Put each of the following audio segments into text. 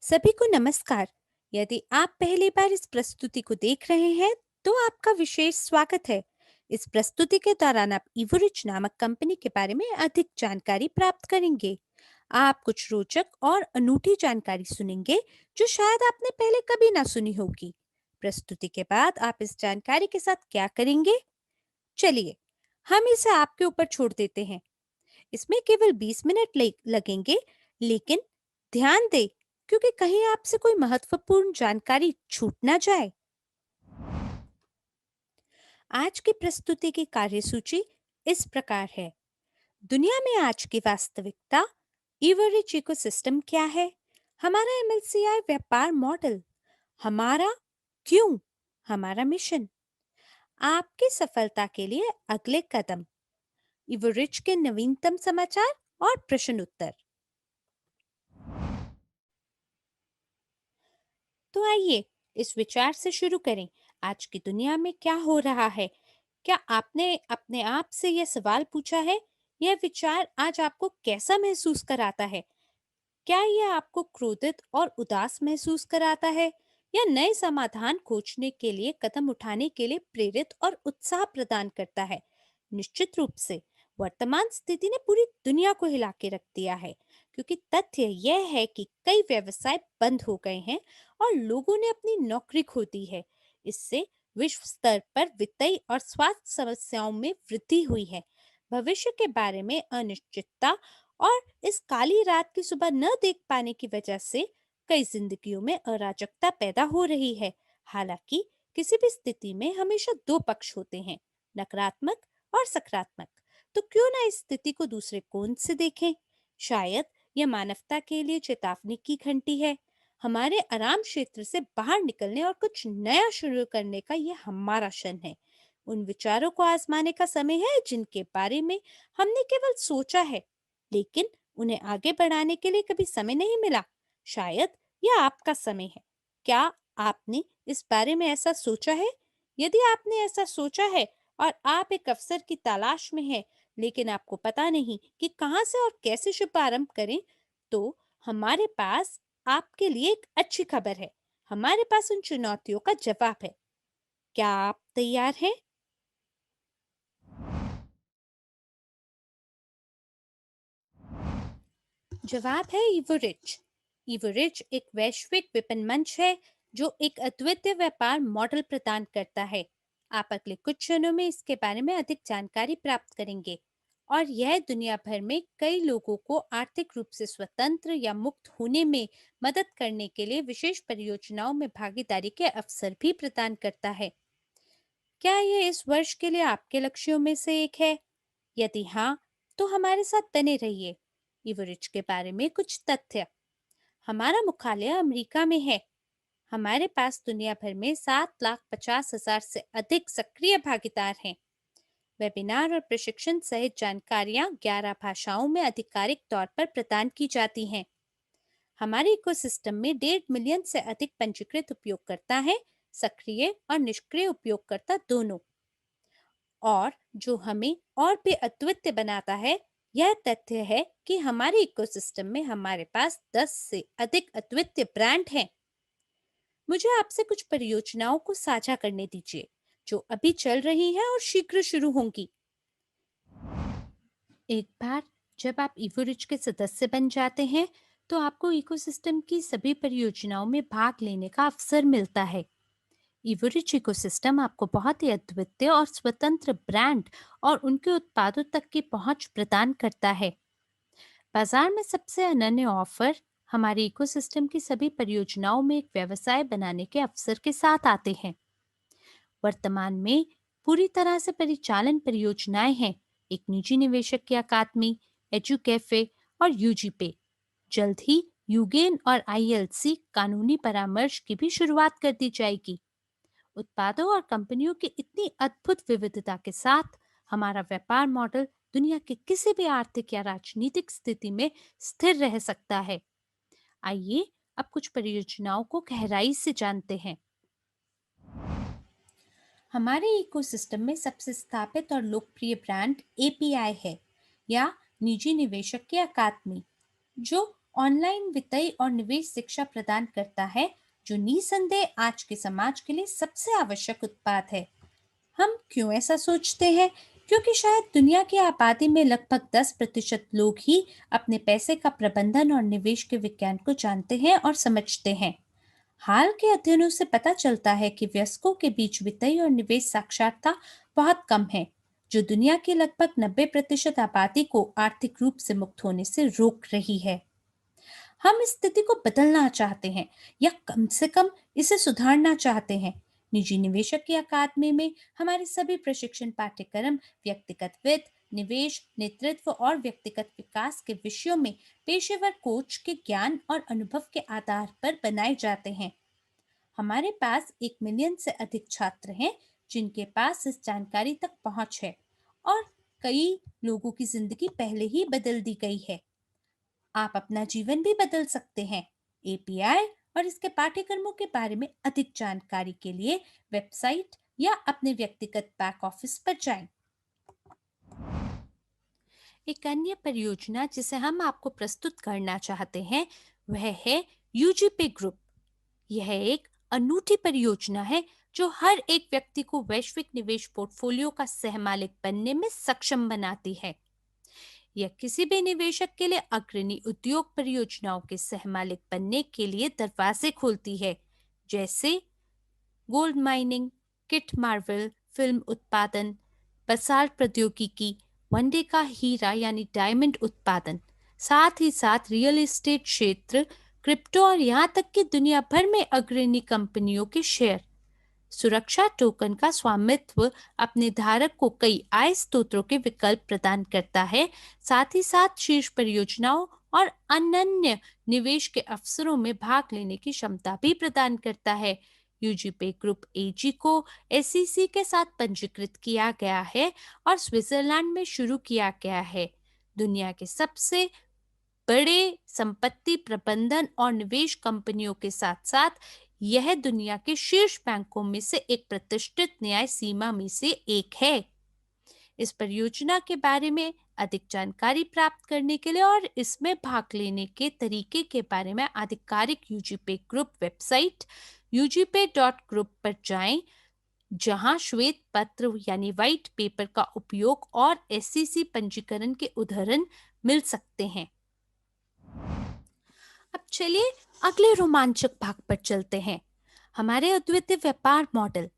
सभी को नमस्कार। यदि आप पहली बार इस प्रस्तुति को देख रहे हैं, तो आपका विशेष स्वागत है। इस प्रस्तुति के दौरान आप इवोरिच नामक कंपनी के बारे में अधिक जानकारी प्राप्त करेंगे। आप कुछ रोचक और अनूठी जानकारी सुनेंगे, जो शायद आपने पहले कभी ना सुनी होगी। प्रस्तुति के बाद आप इस जानकारी के साथ क्या करेंगे? चलिए, हम इसे आपके ऊपर छोड़ देते हैं। इसमें केवल 20 मिनट लगेंगे, लेकिन ध्यान दें, क्योंकि कहीं आपसे कोई महत्वपूर्ण जानकारी छूट ना जाए। आज की प्रस्तुति की कार्यसूची इस प्रकार है। दुनिया में आज की वास्तविकता, इवरिच इकोसिस्टम क्या है, हमारा एमएलसीआई व्यापार मॉडल, हमारा क्यों, हमारा मिशन, आपकी सफलता के लिए अगले कदम, इवरिच के नवीनतम समाचार और प्रश्न उत्तर। तो आइए इस विचार से शुरू करें। आज की दुनिया में क्या हो रहा है? क्या आपने अपने आप से यह सवाल पूछा है? यह विचार आज आपको कैसा महसूस कराता है? क्या यह आपको क्रोधित और उदास महसूस कराता है, या नए समाधान खोजने के लिए कदम उठाने के लिए प्रेरित और उत्साह प्रदान करता है? निश्चित रूप से वर्तमान स्थिति ने पूरी दुनिया को हिला के रख दिया है, क्योंकि तथ्य यह है कि कई व्यवसाय बंद हो गए हैं और लोगों ने अपनी नौकरी खो दी है। इससे विश्व स्तर पर वित्तीय और स्वास्थ्य समस्याओं में वृद्धि हुई है। भविष्य के बारे में अनिश्चितता और इस काली रात की सुबह न देख पाने की वजह से कई जिंदगियों में अराजकता पैदा हो रही है। हालांकि किसी भी स्थिति में हमेशा दो पक्ष होते हैं, नकारात्मक और सकारात्मक। तो क्यों ना इस स्थिति को दूसरे कोण से देखें? शायद यह मानवता के लिए चेतावनी की घंटी है। हमारे आराम क्षेत्र से बाहर निकलने और कुछ नया शुरू करने का यह हमारा क्षण है। उन विचारों को आजमाने का समय है जिनके बारे में हमने केवल सोचा है, लेकिन उन्हें आगे बढ़ाने के लिए कभी समय नहीं मिला। शायद यह आपका समय है। क्या आपने इस बारे में ऐसा सोचा है? यदि आपने ऐसा सोचा है और आप एक अवसर की तलाश में हैं, लेकिन आपको पता नहीं कि कहां से और कैसे शुभारंभ करें, तो हमारे पास आपके लिए एक अच्छी खबर है। हमारे पास उन चुनौतियों का जवाब है। क्या आप तैयार हैं? जवाब है इवोरिच। इवोरिच एक वैश्विक विपणन मंच है, जो एक अद्वितीय व्यापार मॉडल प्रदान करता है। आप अगले कुछ क्षणों में इसके बारे में अधिक जानकारी प्राप्त करेंगे, और यह दुनिया भर में कई लोगों को आर्थिक रूप से स्वतंत्र या मुक्त होने में मदद करने के लिए विशेष परियोजनाओं में भागीदारी के अवसर भी प्रदान करता है। क्या यह इस वर्ष के लिए आपके लक्ष्यों में से एक है? यदि हाँ, तो हमारे साथ बने रहिए। इवरिच के बारे में कुछ तथ्य। हमारा मुख्यालय अमेरिका में है। हमारे पास दुनिया भर में 7,50,000 से अधिक सक्रिय भागीदार हैं। वेबिनार और प्रशिक्षण सहित जानकारियां 11 भाषाओं में आधिकारिक तौर पर प्रदान की जाती हैं। हमारे इकोसिस्टम में 1.5 मिलियन से अधिक पंजीकृत उपयोगकर्ता हैं, सक्रिय और निष्क्रिय उपयोगकर्ता दोनों। और जो हमें और भी अद्वितीय बनाता है, यह तथ्य है कि हमारे इकोसिस्टम में हमारे पास 10 से अधिक अद्वितीय ब्रांड हैं। मुझे आपसे कुछ परियोजनाओं को साझा करने दीजिए, जो अभी चल रही हैं और शीघ्र शुरू होंगी। एक बार जब आप इवोरिच के सदस्य बन जाते हैं, तो आपको इकोसिस्टम की सभी परियोजनाओं में भाग लेने का अवसर मिलता है। इवोरिच इकोसिस्टम आपको बहुत ही अद्वितीय और स्वतंत्र ब्रांड और उनके उत्पादों तक की पहुंच प्रदान करता है। बाजार में सबसे अनन्य ऑफर हमारे इकोसिस्टम की सभी परियोजनाओं में एक व्यवसाय बनाने के अवसर के साथ आते हैं। वर्तमान में पूरी तरह से परिचालन परियोजनाएं हैं। एक निजी निवेशक की अकादमी, एजू कैफे और यूजीपे। जल्द ही यूगेन और आईएलसी कानूनी परामर्श की भी शुरुआत कर दी जाएगी। उत्पादों और कंपनियों की इतनी अद्भुत विविधता के साथ हमारा व्यापार मॉडल दुनिया के किसी भी आर्थिक या राजनीतिक स्थिति में स्थिर रह सकता है। आइए अब कुछ परियोजनाओं को गहराई से जानते हैं। हमारे इकोसिस्टम में सबसे स्थापित और लोकप्रिय ब्रांड एपीआई है, या निजी निवेशक की अकादमी, जो ऑनलाइन वित्तीय और निवेश शिक्षा प्रदान करता है, जो निसंदेह आज के समाज के लिए सबसे आवश्यक उत्पाद है। हम क्यों ऐसा सोचते हैं? क्योंकि शायद दुनिया की आबादी में लगभग 10% लोग ही अपने पैसे का प्रबंधन और निवेश के विज्ञान को जानते हैं और समझते हैं। हाल के अध्ययनों से पता चलता है कि वयस्कों के बीच वित्तीय और निवेश साक्षरता बहुत कम है, जो दुनिया की लगभग 90% आबादी को आर्थिक रूप से मुक्त होने से रोक रही है। हम इस स्थिति को बदलना चाहते हैं या कम से कम इसे सुधारना चाहते हैं। निजी निवेशक की अकादमी में हमारे सभी प्रशिक्षण पाठ्यक्रम व्यक्तिगत वित्त, निवेश, नेतृत्व और व्यक्तिगत विकास के विषयों में पेशेवर कोच के ज्ञान और अनुभव के आधार पर बनाए जाते हैं। हमारे पास 1 मिलियन से अधिक छात्र हैं जिनके पास इस जानकारी तक पहुंच है, और कई लोगों की जिंदगी पहले ही बदल दी गई है। आप अपना जीवन भी बदल सकते हैं। एपीआई और इसके पाठ्यक्रमों के बारे में अधिक जानकारी के लिए वेबसाइट या अपने व्यक्तिगत बैक ऑफिस पर जाएं। एक अन्य परियोजना जिसे हम आपको प्रस्तुत करना चाहते हैं वह है यूजीपे ग्रुप। यह एक अनूठी परियोजना है जो हर एक व्यक्ति को वैश्विक निवेश पोर्टफोलियो का सहमालिक बनने में सक्षम बनाती है। यह किसी भी निवेशक के लिए अग्रणी उद्योग परियोजनाओं के सहमालिक बनने के लिए दरवाजे खोलती है, जैसे gold mining, kit Marvel, film उत्पादन, बसाल्ट प्रौद्योगिकी, वनडे का हीरा यानी डायमंड उत्पादन, साथ ही साथ रियल एस्टेट क्षेत्र, क्रिप्टो और यहाँ तक कि दुनिया भर में अग्रणी कंपनियों के शेयर। सुरक्षा टोकन का स्वामित्व अपने धारक को कई आय स्रोतों के विकल्प प्रदान करता है, साथ ही साथ शीर्ष परियोजनाओं और अनन्य निवेश के अवसरों में भाग लेने की क्षमता भी प्रदान करता है। यूजीपे ग्रुप एजी को एसईसी के साथ पंजीकृत किया गया है और स्विट्जरलैंड में शुरू किया गया है। दुनिया के सबसे बड़े संपत्ति प्रबंधन और निवेश कंपनियों के साथ साथ यह दुनिया के शीर्ष बैंकों में से एक प्रतिष्ठित न्याय सीमा में से एक है। इस परियोजना के बारे में अधिक जानकारी प्राप्त करने के लिए और इसमें भाग लेने के तरीके के बारे में आधिकारिक यूजीपे ग्रुप वेबसाइट ugp.group पर जाएं, जहां श्वेत पत्र यानी व्हाइट पेपर का उपयोग और एससीसी पंजीकरण के उदाहरण मिल सकते हैं। अब चलिए अगले रोमांचक भाग पर चलते हैं, हमारे अद्वितीय व्यापार मॉडल।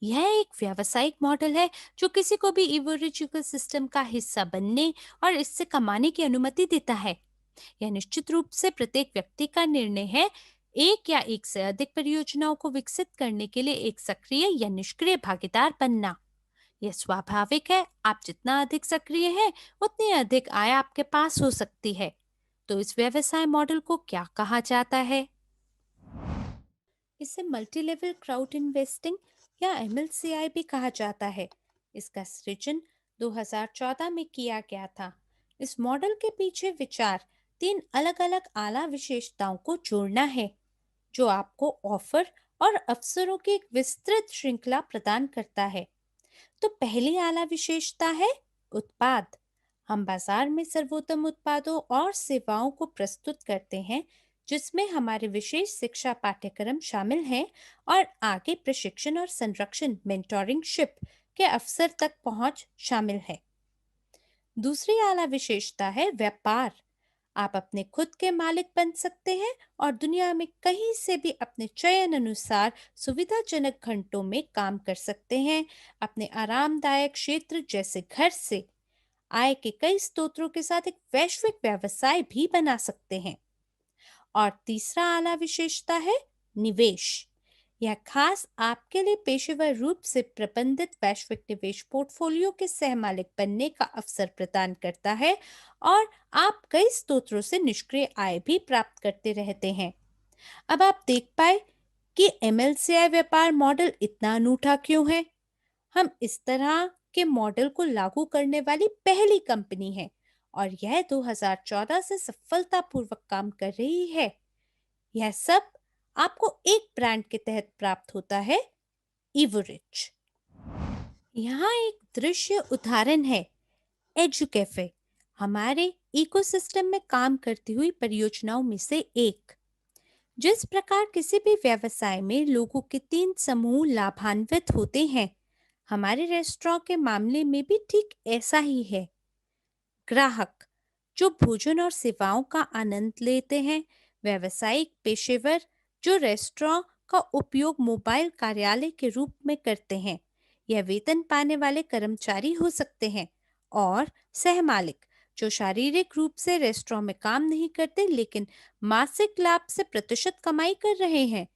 यह एक व्यावसायिक मॉडल है जो किसी को भी इवोरिच इकोसिस्टम का हिस्सा बनने और इससे कमाने की अनुमति देता है। यह निश्चित रूप से प्रत्येक व्यक्ति का निर्णय है, एक या एक से अधिक परियोजनाओं को विकसित करने के लिए एक सक्रिय या निष्क्रिय भागीदार बनना। यह स्वाभाविक है, आप जितना अधिक सक्रिय हैं, उतनी अधिक आय आपके पास हो सकती है। तो इस व्यवसाय मॉडल को क्या कहा जाता है? इसे मल्टी लेवल क्राउड इन्वेस्टिंग या एमएलसीआई भी कहा जाता है। इसका सृजन 2014 में किया गया था। इस मॉडल के पीछे विचार 3 अलग-अलग आला विशेषताओं को जोड़ना है, जो आपको ऑफर और अवसरों की एक विस्तृत श्रृंखला प्रदान करता है। तो पहली आला विशेषता है उत्पाद। हम बाजार में सर्वोत्तम उत्पादों और सेवाओं को प्रस्तुत करते हैं, जिसमें हमारे विशेष शिक्षा पाठ्यक्रम शामिल हैं और आगे प्रशिक्षण और संरक्षण मेंटोरिंगशिप के अवसर तक पहुंच शामिल है। दूसरी आला विशेषता है व्यापार। आप अपने खुद के मालिक बन सकते हैं और दुनिया में कहीं से भी अपने चयन अनुसार सुविधाजनक घंटों में काम कर सकते हैं, अपने आरामदायक क्षेत्र जैसे घर से आय के कई स्रोतों के साथ एक वैश्विक व्यवसाय भी बना सकते हैं। और तीसरा आला विशेषता है निवेश। यह खास आपके लिए पेशेवर रूप से प्रबंधित वैश्विक निवेश पोर्टफोलियो के सहमालिक बनने का अवसर प्रदान करता है, और आप कई स्रोतों से निष्क्रिय आय भी प्राप्त करते रहते हैं। अब आप देख पाए कि एमएलसीआई व्यापार मॉडल इतना अनूठा क्यों है। हम इस तरह के मॉडल को लागू करने वाली पहली कंपनी है और यह 2014 से सफलतापूर्वक काम कर रही है। यह सब आपको एक ब्रांड के तहत प्राप्त होता है, इवोरिच। यहाँ एक दृश्य उदाहरण है एजुकैफे। हमारे इकोसिस्टम में काम करती हुई परियोजनाओं में से एक। जिस प्रकार किसी भी व्यवसाय में लोगों के तीन समूह लाभान्वित होते हैं, हमारे रेस्टोरेंट के मामले में भी ठीक ऐसा ही है। ग्राहक, जो भोजन और सेवाओं का आनंद लेते हैं। व्यवसायिक पेशेवर, जो रेस्टोरेंट का उपयोग मोबाइल कार्यालय के रूप में करते हैं। यह वेतन पाने वाले कर्मचारी हो सकते हैं। और सहमालिक, जो शारीरिक रूप से रेस्टोरेंट में काम नहीं करते लेकिन मासिक लाभ से प्रतिशत कमाई कर रहे हैं।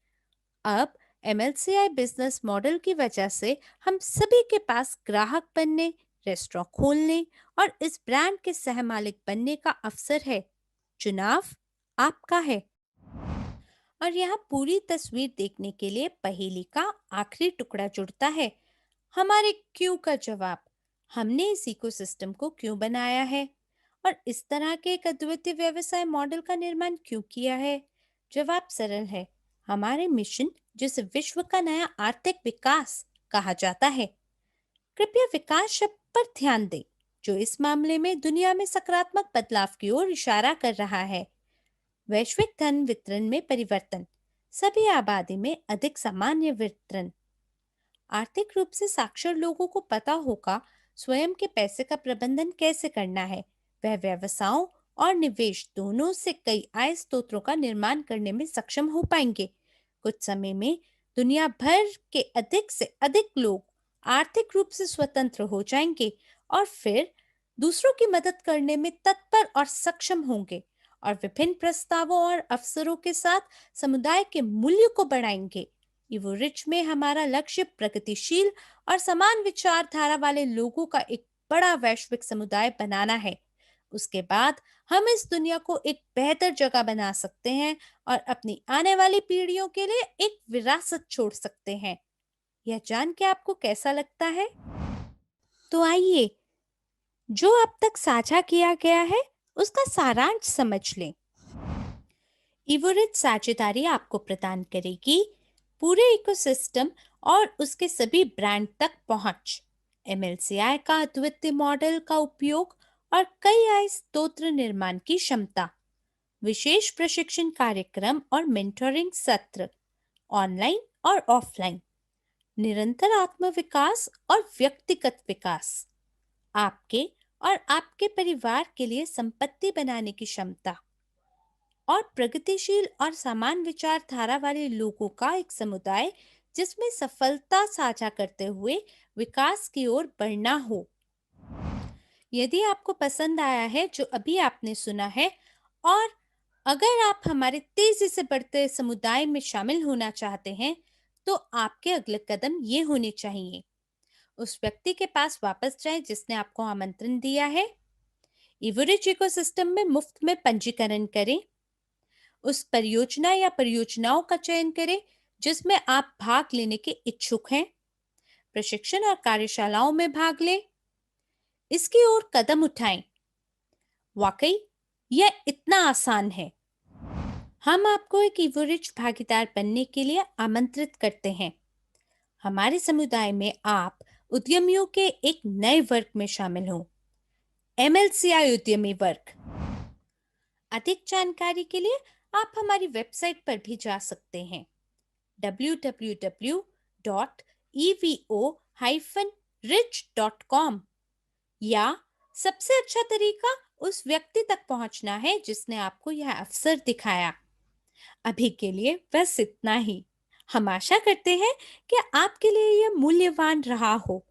अब एमएलसीआई बिजनेस मॉडल की वजह से हम सभी के पास ग्राहक बनने, रेस्टोरेंट खोलने और इस ब्रांड के सहमालिक बनने का अवसर है। चुनाव आपका है। और यहाँ पूरी तस्वीर देखने के लिए पहेली का आखिरी टुकड़ा जुड़ता है। हमारे क्यों का जवाब। हमने इस इकोसिस्टम को क्यों बनाया है और इस तरह के एक अद्वितीय व्यवसाय मॉडल का निर्माण क्यों किया है। जवाब सरल है। हमारे मिशन, जिसे विश्व का नया आर्थिक विकास कहा जाता है, कृपया विकास शब्द पर ध्यान दें, जो इस मामले में दुनिया में सकारात्मक बदलाव की ओर इशारा कर रहा है। वैश्विक धन वितरण में परिवर्तन, सभी आबादी में अधिक सामान्य वितरण। आर्थिक रूप से साक्षर लोगों को पता होगा स्वयं के पैसे का प्रबंधन कैसे करना है। वह व्यवसायों और निवेश दोनों से कई आय स्रोतों का निर्माण करने में सक्षम हो पाएंगे। कुछ समय में दुनिया भर के अधिक से अधिक लोग आर्थिक रूप से स्वतंत्र हो जाएंगे और फिर दूसरों की मदद करने में तत्पर और सक्षम होंगे और विभिन्न प्रस्तावों और अवसरों के साथ समुदाय के मूल्य को बढ़ाएंगे। इवो रिच में हमारा लक्ष्य प्रगतिशील और समान विचारधारा वाले लोगों का एक बड़ा वैश्विक समुदाय बनाना है। उसके बाद हम इस दुनिया को एक बेहतर जगह बना सकते हैं और अपनी आने वाली पीढ़ियों के लिए एक विरासत छोड़ सकते हैं। यह जान के आपको कैसा लगता है? तो आइए, जो अब तक साझा किया गया है उसका सारांश समझ लें। इवोरिच साझेदारी आपको प्रदान करेगी पूरे इकोसिस्टम और उसके सभी ब्रांड तक पहुंच, एमएलसीआई का अद्वितीय मॉडल का उपयोग और कई आय स्रोत निर्माण की क्षमता, विशेष प्रशिक्षण कार्यक्रम और मेंटोरिंग सत्र, ऑनलाइन और ऑफलाइन, निरंतर आत्मविकास और व्यक्तिगत विकास, आपके और आपके परिवार के लिए संपत्ति बनाने की क्षमता और प्रगतिशील और समान विचारधारा वाले लोगों का एक समुदाय जिसमें सफलता साझा करते हुए विकास की ओर बढ़ना हो। यदि आपको पसंद आया है जो अभी आपने सुना है और अगर आप हमारे तेजी से बढ़ते समुदाय में शामिल होना चाहते हैं, तो आपके अगले कदम ये होने चाहिए। उस व्यक्ति के पास वापस जाएं जिसने आपको आमंत्रण दिया है। इवोरिच इकोसिस्टम में मुफ्त में पंजीकरण करें। उस परियोजना या परियोजनाओं का चयन करें जिसमें आप भाग लेने के इच्छुक हैं। प्रशिक्षण और कार्यशालाओं में भाग लें। इसकी ओर कदम उठाएं। वाकई यह इतना आसान है। हम आपको एक इवोरिच भागीदार बनने के लिए आमंत्रित करते हैं। हमारे समुदाय में आप उद्यमियों के एक नए वर्ग में शामिल हों, एमएलसीआई उद्यमी वर्ग। अधिक जानकारी के लिए आप हमारी वेबसाइट पर भी जा सकते हैं, www.evo-rich.com। या सबसे अच्छा तरीका उस व्यक्ति तक पहुंचना है जिसने आपको यह अवसर दिखाया। अभी के लिए बस इतना ही। हम आशा करते हैं कि आपके लिए यह मूल्यवान रहा हो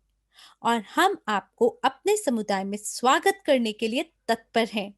और हम आपको अपने समुदाय में स्वागत करने के लिए तत्पर हैं।